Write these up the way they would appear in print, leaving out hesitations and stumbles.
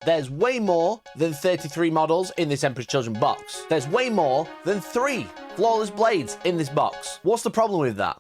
There's way more than 33 models in this Emperor's Children box. There's way more than 3 flawless blades in this box. What's the problem with that?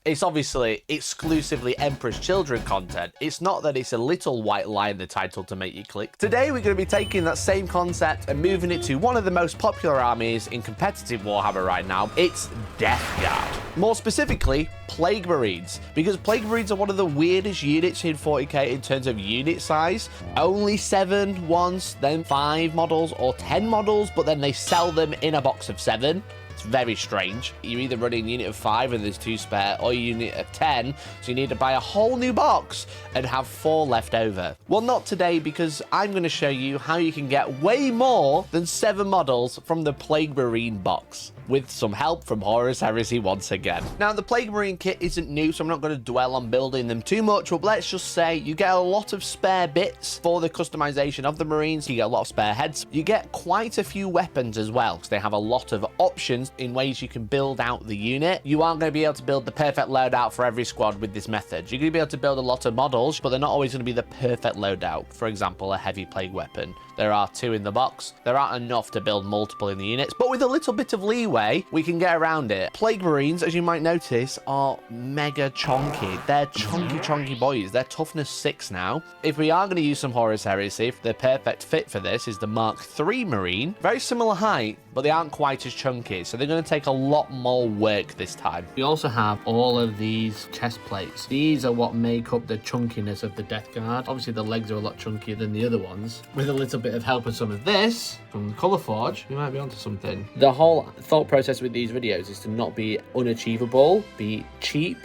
It's obviously exclusively Emperor's Children content. It's not that it's a little white lie in the title to make you click. Today, we're going to be taking that same concept and moving it to one of the most popular armies in competitive Warhammer right now. It's Death Guard. More specifically, Plague Marines, because Plague Marines are one of the weirdest units in 40k in terms of unit size. Only 7 once, then 5 models or 10 models, but then they sell them in a box of 7. It's very strange. You're either running a unit of 5 and there's 2 spare, or a unit of 10, so you need to buy a whole new box and have 4 left over. Well, not today, because I'm going to show you how you can get way more than 7 models from the Plague Marine box, with some help from Horus Heresy once again. Now, the Plague Marine kit isn't new, so I'm not going to dwell on building them too much, but let's just say you get a lot of spare bits for the customization of the Marines. You get a lot of spare heads. You get quite a few weapons as well, because they have a lot of options in ways you can build out the unit. You aren't going to be able to build the perfect loadout for every squad with this method. You're going to be able to build a lot of models, but they're not always going to be the perfect loadout. For example, a heavy plague weapon. There are 2 in the box. There aren't enough to build multiple in the units, but with a little bit of leeway, we can get around it. Plague Marines, as you might notice, are mega chonky. They're chonky boys. They're toughness 6 now. If we are going to use some Horus Heresy, the perfect fit for this is the Mark III Marine. Very similar height, but they aren't quite as chunky, so they're going to take a lot more work this time. We also have all of these chest plates. These are what make up the chunkiness of the Death Guard. Obviously, the legs are a lot chunkier than the other ones. With a little bit of help of some of this from Colour Forge, we might be onto something. The whole thought process with these videos is to not be unachievable, be cheap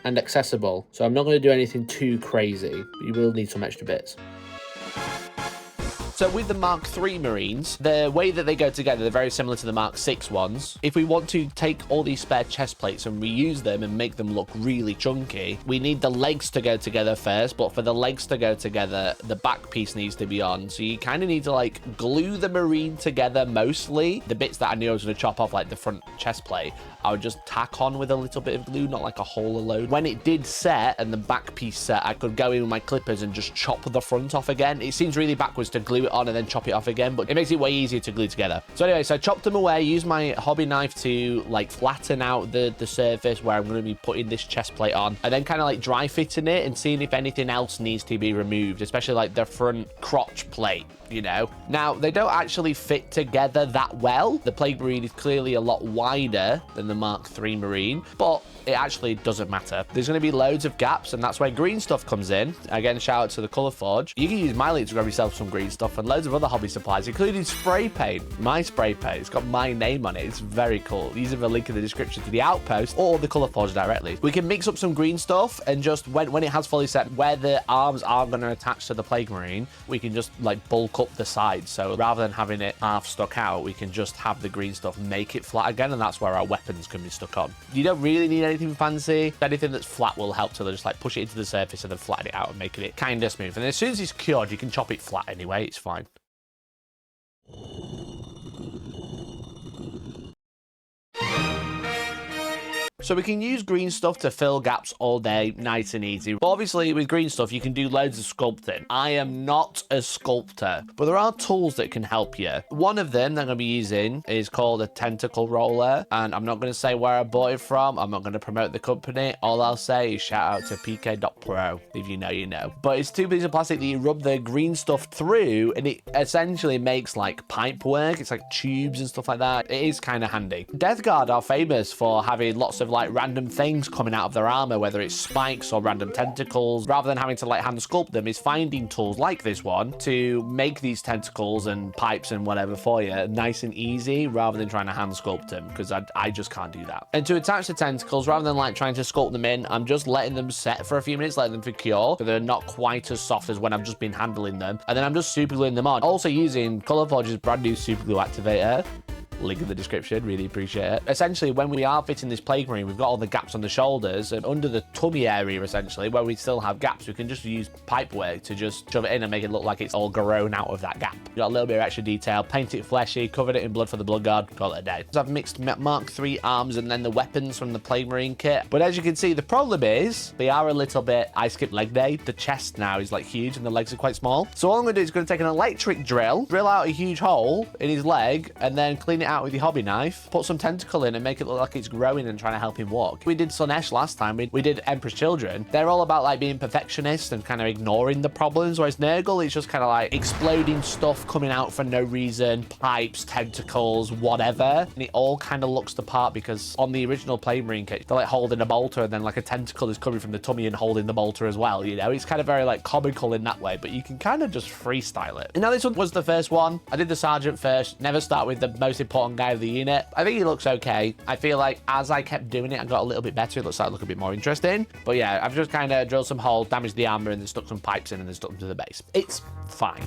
and accessible. So I'm not going to do anything too crazy, but you will need some extra bits. So with the Mark III Marines, the way that they go together, they're very similar to the Mark VI ones. If we want to take all these spare chest plates and reuse them and make them look really chunky, we need the legs to go together first, but for the legs to go together, the back piece needs to be on. So you kind of need to like glue the Marine together mostly. The bits that I knew I was going to chop off, like the front chest plate, I would just tack on with a little bit of glue, not like a whole load. When it did set and the back piece set, I could go in with my clippers and just chop the front off again. It seems really backwards to glue it on and then chop it off again, but it makes it way easier to glue together. So anyway, so I chopped them away, used my hobby knife to like flatten out the surface where I'm going to be putting this chest plate on, and then kind of like dry fitting it and seeing if anything else needs to be removed, especially like the front crotch plate, you know. Now, they don't actually fit together that well. The Plague Marine is clearly a lot wider than the Mark III Marine, but it actually doesn't matter. There's going to be loads of gaps, and that's where green stuff comes in. Again, shout out to the Colour Forge. You can use my link to grab yourself some green stuff and loads of other hobby supplies, including spray paint. My spray paint, it's got my name on it. It's very cool. Use the link in the description to the Outpost or the Colour Forge directly. We can mix up some green stuff, and just when it has fully set, where the arms are going to attach to the Plague Marine, we can just like bulk up the sides. So rather than having it half stuck out, we can just have the green stuff make it flat again, and that's where our weapons can be stuck on. You don't really need anything fancy. Anything that's flat will help to just like push it into the surface and then flatten it out and making it kind of smooth. And as soon as it's cured, you can chop it flat anyway. It's fine. So we can use green stuff to fill gaps all day, nice and easy. But obviously, with green stuff, you can do loads of sculpting. I am not a sculptor, but there are tools that can help you. One of them that I'm going to be using is called a tentacle roller, and I'm not going to say where I bought it from. I'm not going to promote the company. All I'll say is shout out to pk.pro. If you know, you know. But it's 2 pieces of plastic that you rub the green stuff through, and it essentially makes like pipe work. It's like tubes and stuff like that. It is kind of handy. Death Guard are famous for having lots of like random things coming out of their armor, whether it's spikes or random tentacles. Rather than having to like hand sculpt them, is finding tools like this one to make these tentacles and pipes and whatever for you nice and easy, rather than trying to hand sculpt them, because I just can't do that. And to attach the tentacles, rather than like trying to sculpt them in, I'm just letting them set for a few minutes, letting them cure, so they're not quite as soft as when I've just been handling them, and then I'm just super gluing them on. Also using Colour Forge's brand new super glue activator. link in the description, really appreciate it. Essentially, when we are fitting this plague marine, we've got all the gaps on the shoulders, and under the tummy area, essentially, where we still have gaps, we can just use pipe work to just shove it in and make it look like it's all grown out of that gap. We've got a little bit of extra detail, paint it fleshy, covered it in blood for the blood god, call it a day. So I've mixed Mark III arms and then the weapons from the plague marine kit. But as you can see, the problem is they are a little bit, I skipped leg day. The chest now is like huge and the legs are quite small. So all I'm gonna do is gonna take an electric drill out a huge hole in his leg, and then clean it out with your hobby knife, put some tentacle in and make it look like it's growing and trying to help him walk. We did Slaanesh last time, we did Empress Children. They're all about like being perfectionist and kind of ignoring the problems, whereas Nurgle is just kind of like exploding stuff coming out for no reason, pipes, tentacles, whatever, and it all kind of looks the part because on the original plague marine kit, they're like holding a bolter and then like a tentacle is coming from the tummy and holding the bolter as well, you know? It's kind of very like comical in that way, but you can kind of just freestyle it. And now this one was the first one. I did the sergeant first, never start with the most important guy of the unit. I think he looks okay. I feel like as I kept doing it, I got a little bit better. It looks like it looked a bit more interesting. But yeah, I've just kind of drilled some holes, damaged the armor, and then stuck some pipes in and then stuck them to the base. It's fine.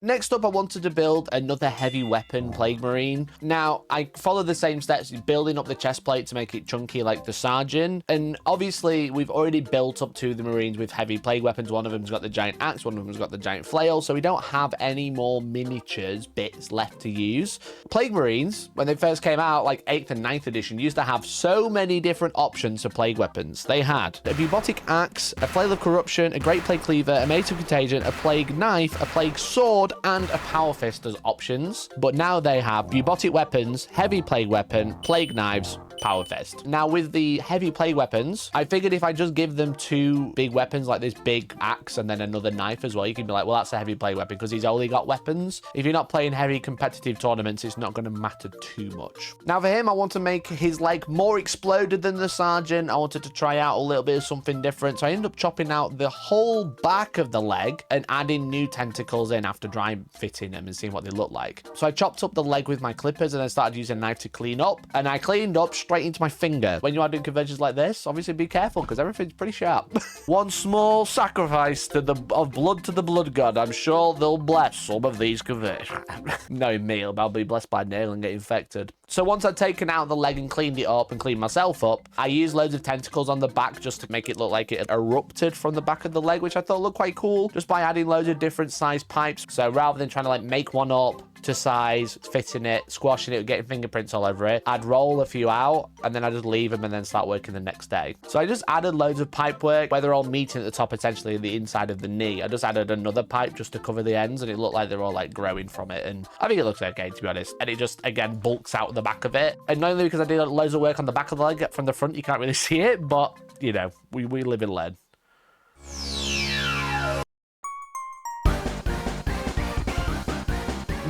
Next up, I wanted to build another heavy weapon plague marine. Now, I followed the same steps, building up the chest plate to make it chunky like the sergeant. And obviously, we've already built up to the marines with heavy plague weapons. One of them's got the giant axe, one of them's got the giant flail. So we don't have any more miniatures bits left to use. Plague marines, when they first came out, like 8th and 9th edition, used to have so many different options for plague weapons. They had a bubotic axe, a flail of corruption, a great plague cleaver, a mace of contagion, a plague knife, a plague sword, and a power fist as options. But now they have bubotic weapons, heavy plague weapon, plague knives, power fist. Now with the heavy plague weapons, I figured if I just give them 2 big weapons like this big axe and then another knife as well, you can be like, well, that's a heavy plague weapon because he's only got weapons. If you're not playing heavy competitive tournaments, it's not going to matter too much. Now for him, I want to make his leg more exploded than the sergeant. I wanted to try out a little bit of something different. So I ended up chopping out the whole back of the leg and adding new tentacles in after dry fitting them and seeing what they look like. So I chopped up the leg with my clippers and then started using a knife to clean up. And I cleaned up straight into my finger. When you are doing conversions like this, obviously be careful because everything's pretty sharp. One small sacrifice to of blood to the blood god. I'm sure they'll bless some of these conversions. Knowing me, I'll be blessed by nail and get infected. So once I'd taken out the leg and cleaned it up and cleaned myself up, I used loads of tentacles on the back just to make it look like it had erupted from the back of the leg, which I thought looked quite cool, just by adding loads of different size pipes. So rather than trying to like make one up to size, fitting it, squashing it, getting fingerprints all over it, I'd roll a few out and then I just leave them and then start working the next day. So I just added loads of pipe work where they're all meeting at the top, essentially the inside of the knee. I just added another pipe just to cover the ends and it looked like they're all like growing from it, and I think it looks okay, to be honest. And it just again bulks out the back of it, and not only because I did loads of work on the back of the leg, from the front you can't really see it, but you know, we live and learn.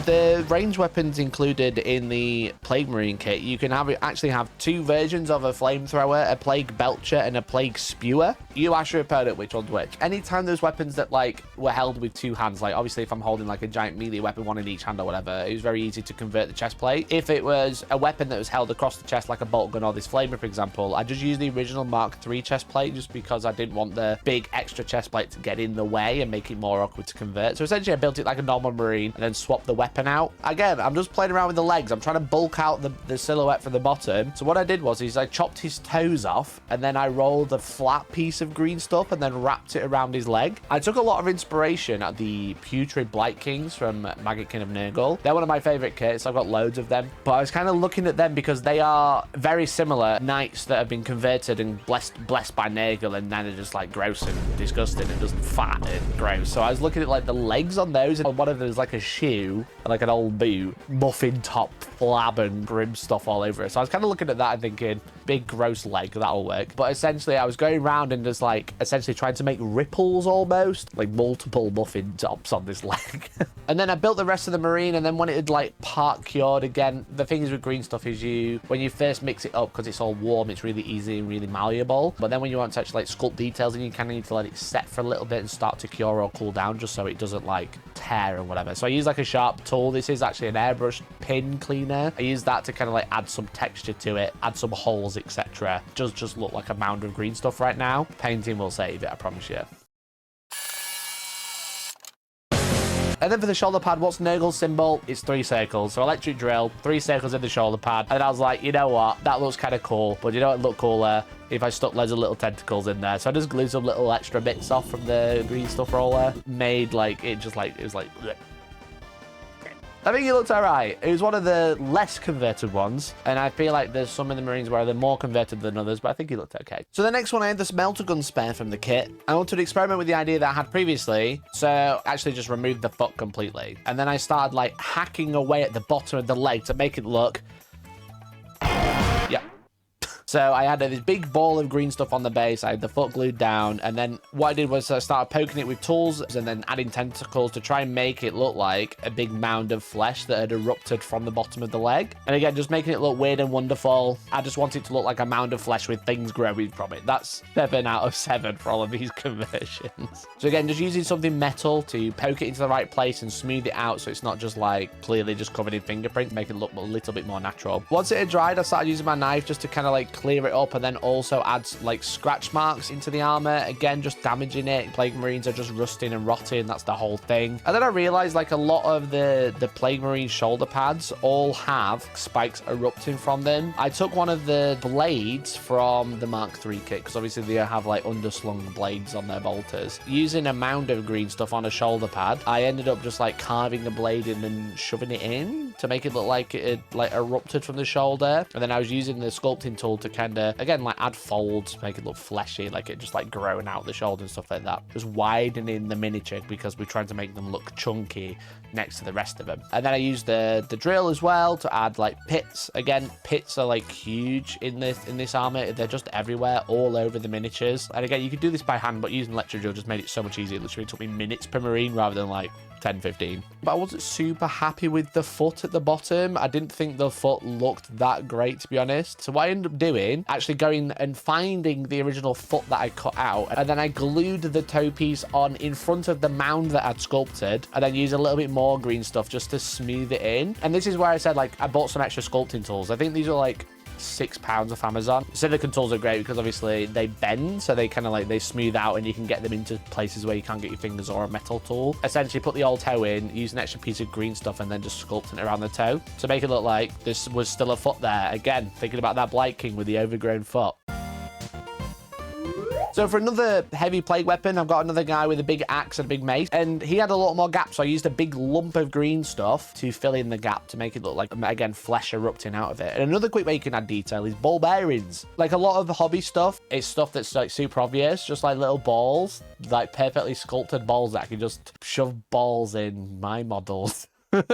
The range weapons included in the Plague Marine kit, you can actually have 2 versions of a flamethrower, a Plague Belcher and a Plague Spewer. You ask your opponent which one's which. Anytime there's weapons that like were held with 2 hands, like obviously if I'm holding like a giant melee weapon, one in each hand or whatever, it was very easy to convert the chest plate. If it was a weapon that was held across the chest like a bolt gun or this flamer, for example, I just used the original Mark III chest plate just because I didn't want the big extra chest plate to get in the way and make it more awkward to convert. So essentially I built it like a normal Marine and then swapped the weapon out. Again, I'm just playing around with the legs. I'm trying to bulk out the silhouette from the bottom. So what I did was I chopped his toes off and then I rolled a flat piece of green stuff and then wrapped it around his leg. I took a lot of inspiration at the Putrid Blight Kings from Maggot King of Nurgle. They're one of my favorite kits. I've got loads of them. But I was kind of looking at them because they are very similar knights that have been converted and blessed by Nurgle, and then they're just like gross and disgusting and just fat and gross. So I was looking at like the legs on those, and one of them is like a shoe, like an old boot, muffin top, flab and grim stuff all over it. So I was kind of looking at that and thinking, big gross leg, that'll work. But essentially I was going around and just like essentially trying to make ripples almost, like multiple muffin tops on this leg. And then I built the rest of the Marine, and then when it had like part cured, again, the thing is with green stuff is when you first mix it up, because it's all warm, it's really easy and really malleable. But then when you want to actually like sculpt details, and you kind of need to let it set for a little bit and start to cure or cool down just so it doesn't like tear or whatever. So I use like a sharp tool. This is actually an airbrush pin cleaner. I use that to kind of like add some texture to it, add some holes, etc. Just look like a mound of green stuff right now. Painting will save it, I promise you. And then for the shoulder pad, what's Nurgle's symbol? It's 3 circles. So electric drill, 3 circles in the shoulder pad. And I was like, you know what? That looks kind of cool. But you know what looked cooler? If I stuck loads of little tentacles in there. So I just glued some little extra bits off from the green stuff roller. Made like, it was like, bleh. I think it looked alright. It was one of the less converted ones, and I feel like there's some in the Marines where they're more converted than others, but I think it looked okay. So the next one, I had the smelter gun spare from the kit. I wanted to experiment with the idea that I had previously, so actually just removed the foot completely. And then I started like hacking away at the bottom of the leg to make it look... Yeah. So I had this big ball of green stuff on the base. I had the foot glued down. And then what I did was I started poking it with tools and then adding tentacles to try and make it look like a big mound of flesh that had erupted from the bottom of the leg. And again, just making it look weird and wonderful. I just want it to look like a mound of flesh with things growing from it. That's 7 out of 7 for all of these conversions. So again, just using something metal to poke it into the right place and smooth it out so it's not just like clearly just covered in fingerprints, make it look a little bit more natural. Once it had dried, I started using my knife just to kind of like clear it up and then also add like scratch marks into the armor. Again, just damaging it. Plague Marines are just rusting and rotting. That's the whole thing. And then I realized like a lot of the Plague Marine shoulder pads all have spikes erupting from them. I took one of the blades from the Mark III kit because obviously they have like underslung blades on their bolters. Using a mound of green stuff on a shoulder pad, I ended up just like carving a blade in and shoving it in to make it look like it had like erupted from the shoulder. And then I was using the sculpting tool to kind of again like add folds, make it look fleshy, like it just like growing out the shoulder and stuff like that. Just widening the miniature because we're trying to make them look chunky next to the rest of them. And then I used the drill as well to add like pits. Again, pits are like huge in this armor. They're just everywhere, all over the miniatures. And again, you could do this by hand, but using electric drill just made it so much easier. It literally took me minutes per marine rather than like 10-15. But I wasn't super happy with the foot at the bottom. I didn't think the foot looked that great, to be honest. So what I ended up doing, actually going and finding the original foot that I cut out, and then I glued the toe piece on in front of the mound that I'd sculpted, and then used a little bit more green stuff just to smooth it in. And this is where I said like I bought some extra sculpting tools. I think these are like £6 off Amazon. Silicone tools are great because obviously they bend, so they kind of like they smooth out and you can get them into places where you can't get your fingers, or a metal tool. Essentially put the old toe in, use an extra piece of green stuff and then just sculpting it around the toe to make it look like this was still a foot there. Again, thinking about that Blight King with the overgrown foot. So for another heavy plague weapon, I've got another guy with a big axe and a big mace, and he had a lot more gaps, so I used a big lump of green stuff to fill in the gap to make it look like, again, flesh erupting out of it. And another quick way you can add detail is ball bearings. Like a lot of the hobby stuff, it's stuff that's like super obvious, just like little balls, like perfectly sculpted balls that I can just shove balls in my models.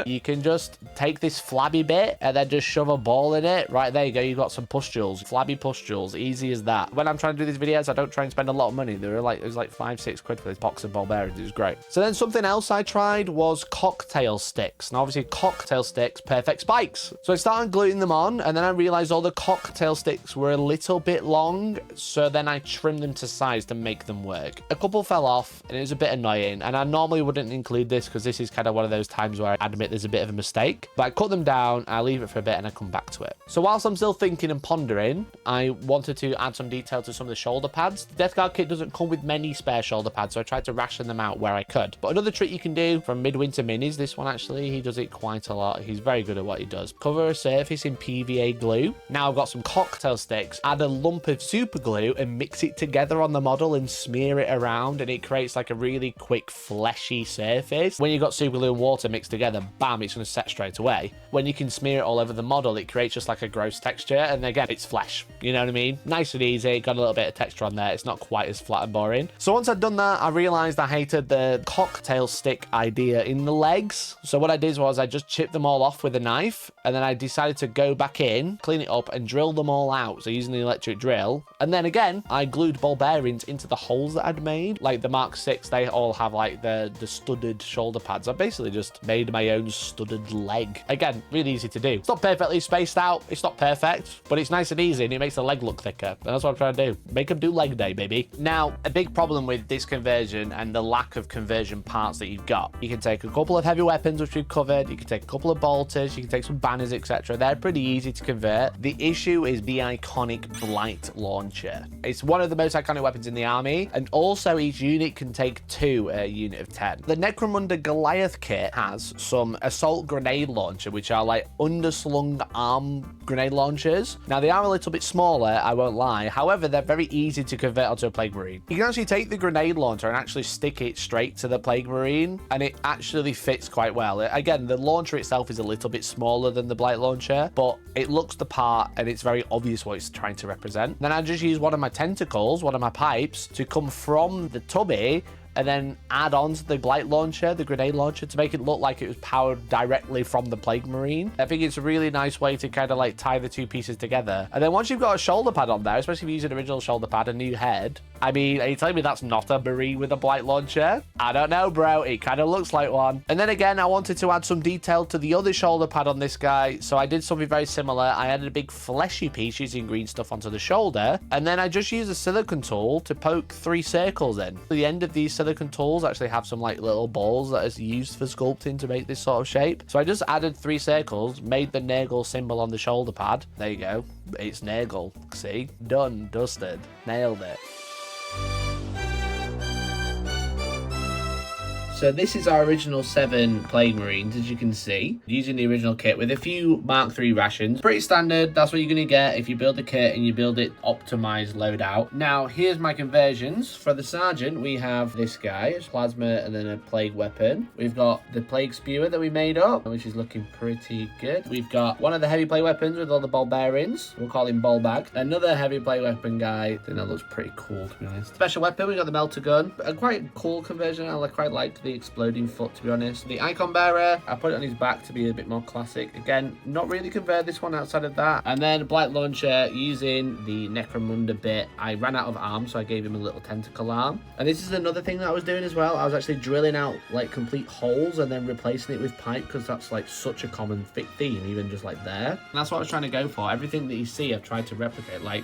You can just take this flabby bit and then just shove a ball in it. Right, there you go. You've got some pustules, flabby pustules. Easy as that. When I'm trying to do these videos, I don't try and spend a lot of money. It was like 5-6 quid for this box of ball bearings. It was great. So then something else I tried was cocktail sticks. Now, obviously, cocktail sticks, perfect spikes. So I started gluing them on, and then I realized all the cocktail sticks were a little bit long. So then I trimmed them to size to make them work. A couple fell off, and it was a bit annoying. And I normally wouldn't include this because this is kind of one of those times where I admit there's a bit of a mistake, but I cut them down, I leave it for a bit, and I come back to it. So whilst I'm still thinking and pondering, I wanted to add some detail to some of the shoulder pads. The Death Guard kit doesn't come with many spare shoulder pads, so I tried to ration them out where I could. But another trick you can do from Midwinter Minis, this one actually, he does it quite a lot. He's very good at what he does. Cover a surface in PVA glue. Now I've got some cocktail sticks, add a lump of super glue and mix it together on the model and smear it around, and it creates like a really quick fleshy surface. When you've got super glue and water mixed together, bam, it's going to set straight away. When you can smear it all over the model, it creates just like a gross texture, and again, it's flesh. You know what I mean? Nice and easy, got a little bit of texture on there. It's not quite as flat and boring. So once I'd done that, I realized I hated the cocktail stick idea in the legs. So what I did was I just chipped them all off with a knife, and then I decided to go back in, clean it up, and drill them all out. So using the electric drill, and then again, I glued ball bearings into the holes that I'd made. Like the Mark VI, they all have like the studded shoulder pads. I basically just made my my own studded leg. Again, really easy to do. It's not perfectly spaced out. It's not perfect, but it's nice and easy, and it makes the leg look thicker. And that's what I'm trying to do. Make them do leg day, baby. Now, a big problem with this conversion and the lack of conversion parts that you've got. You can take a couple of heavy weapons, which we've covered. You can take a couple of bolters. You can take some banners, etc. They're pretty easy to convert. The issue is the iconic blight launcher. It's one of the most iconic weapons in the army, and also each unit can take 2 a unit of 10. The Necromunda Goliath kit has some assault grenade launcher, which are like underslung arm grenade launchers. Now, they are a little bit smaller, I won't lie. However, they're very easy to convert onto a Plague Marine. You can actually take the grenade launcher and actually stick it straight to the Plague Marine, and it actually fits quite well. Again, the launcher itself is a little bit smaller than the blight launcher, but it looks the part, and it's very obvious what it's trying to represent. Then I just use one of my tentacles, one of my pipes, to come from the tubby and then add on to the blight launcher, the grenade launcher, to make it look like it was powered directly from the Plague Marine. I think it's a really nice way to kind of like tie the 2 pieces together. And then once you've got a shoulder pad on there, especially if you use an original shoulder pad, a new head, I mean, are you telling me that's not a Marine with a blight launcher? I don't know, bro. It kind of looks like one. And then again, I wanted to add some detail to the other shoulder pad on this guy, so I did something very similar. I added a big fleshy piece using green stuff onto the shoulder, and then I just used a silicone tool to poke 3 circles in. At the end of these silicone tools actually have some like little balls that is used for sculpting to make this sort of shape. So I just added 3 circles, made the Nurgle symbol on the shoulder pad. There you go. It's Nurgle. See? Done. Dusted. Nailed it. So this is our original 7 Plague Marines, as you can see, using the original kit with a few Mark III rations. Pretty standard, that's what you're going to get if you build the kit and you build it optimized loadout. Now, here's my conversions. For the Sergeant, we have this guy, a plasma and then a Plague weapon. We've got the Plague Spewer that we made up, which is looking pretty good. We've got one of the heavy Plague weapons with all the barbarians. We'll call him Ballbag. Another heavy Plague weapon guy. I think that looks pretty cool, to be honest. Special weapon, we got the Melter Gun. A quite cool conversion. I quite liked the exploding foot, to be honest. The Icon Bearer, I put it on his back to be a bit more classic. Again, not really convert this one outside of that. And then Blight Launcher, using the Necromunda bit. I ran out of arms, so I gave him a little tentacle arm. And this is another thing that I was doing as well. I was actually drilling out like complete holes and then replacing it with pipe, because that's like such a common theme, even just like there. And that's what I was trying to go for. Everything that you see, I've tried to replicate. Like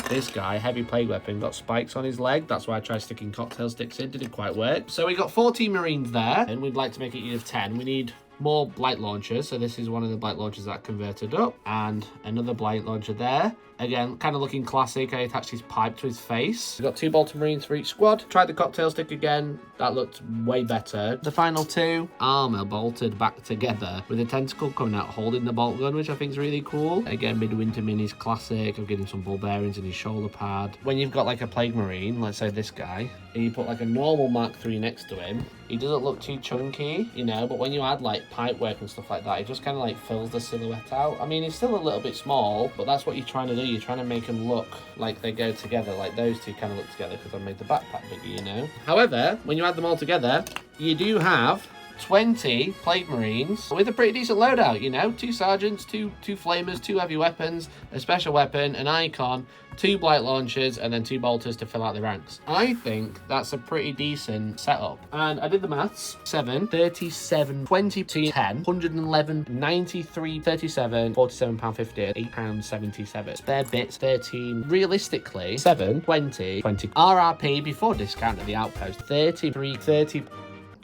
this guy, heavy Plague weapon, got spikes on his leg. That's why I tried sticking cocktail sticks in. Didn't quite work. So we got 14 Marines there, and we'd like to make it unit of 10. We need more blight launchers, so this is one of the blight launchers that I converted up, and another blight launcher there. Again, kind of looking classic. I attached his pipe to his face. We've got 2 Bolter Marines for each squad. Tried the cocktail stick again. That looked way better. The final 2, armor bolted back together with a tentacle coming out holding the bolt gun, which I think is really cool. Again, Midwinter Minis classic. I've given him some ball bearings in his shoulder pad. When you've got like a Plague Marine, let's say this guy, and you put like a normal Mark III next to him, he doesn't look too chunky, you know, but when you add like pipe work and stuff like that, it just kind of like fills the silhouette out. I mean, it's still a little bit small, but that's what you're trying to do. You're trying to make them look like they go together, like those two kind of look together, because I made the backpack bigger, you know. However, when you add them all together, you do have 20 Plague Marines with a pretty decent loadout, you know. 2 Sergeants, two Flamers, 2 heavy weapons, a special weapon, an Icon, 2 Blight Launchers, and then 2 Bolters to fill out the ranks. I think that's a pretty decent setup. And I did the maths. 7, 37, 22, 10, 111, 93, 37, £47.50, £8.77. Spare bits, 13. Realistically, 7, 20, 20. RRP before discount at the Outpost, 33, 30.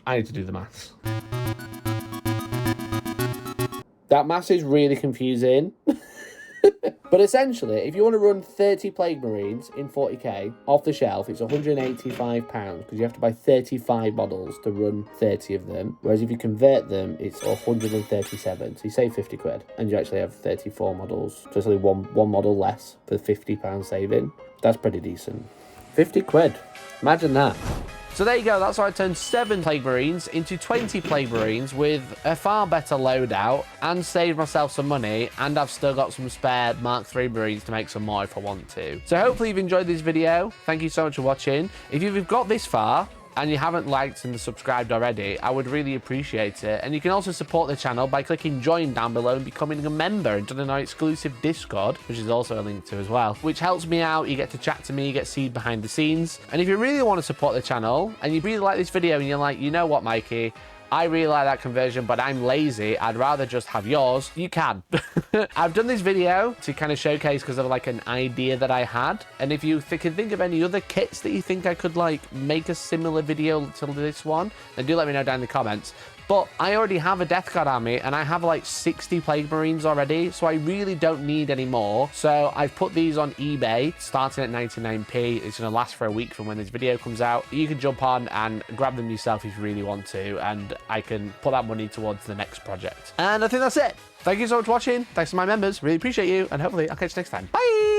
I need to do the maths. That maths is really confusing. But essentially, if you want to run 30 Plague Marines in 40k off the shelf, it's £185, because you have to buy 35 models to run 30 of them. Whereas if you convert them, it's 137. So you save 50 quid, and you actually have 34 models. So it's only one model less for £50 saving. That's pretty decent. 50 quid. Imagine that. So there you go, that's how I turned 7 Plague Marines into 20 Plague Marines with a far better loadout, and saved myself some money, and I've still got some spare Mark III Marines to make some more if I want to. So hopefully you've enjoyed this video. Thank you so much for watching. If you've got this far, and you haven't liked and subscribed already, I would really appreciate it. And you can also support the channel by clicking join down below and becoming a member and joining our exclusive Discord, which is also a link to as well, which helps me out. You get to chat to me, you get to see behind the scenes. And if you really want to support the channel and you really like this video and you're like, you know what, Mikey, I really like that conversion, but I'm lazy. I'd rather just have yours. You can. I've done this video to kind of showcase because of like an idea that I had. And if you can think of any other kits that you think I could like make a similar video to this one, then do let me know down in the comments. But I already have a Death Guard army, and I have like 60 Plague Marines already, so I really don't need any more. So I've put these on eBay, starting at 99p. It's going to last for a week from when this video comes out. You can jump on and grab them yourself if you really want to, and I can put that money towards the next project. And I think that's it. Thank you so much for watching. Thanks to my members. Really appreciate you, and hopefully I'll catch you next time. Bye!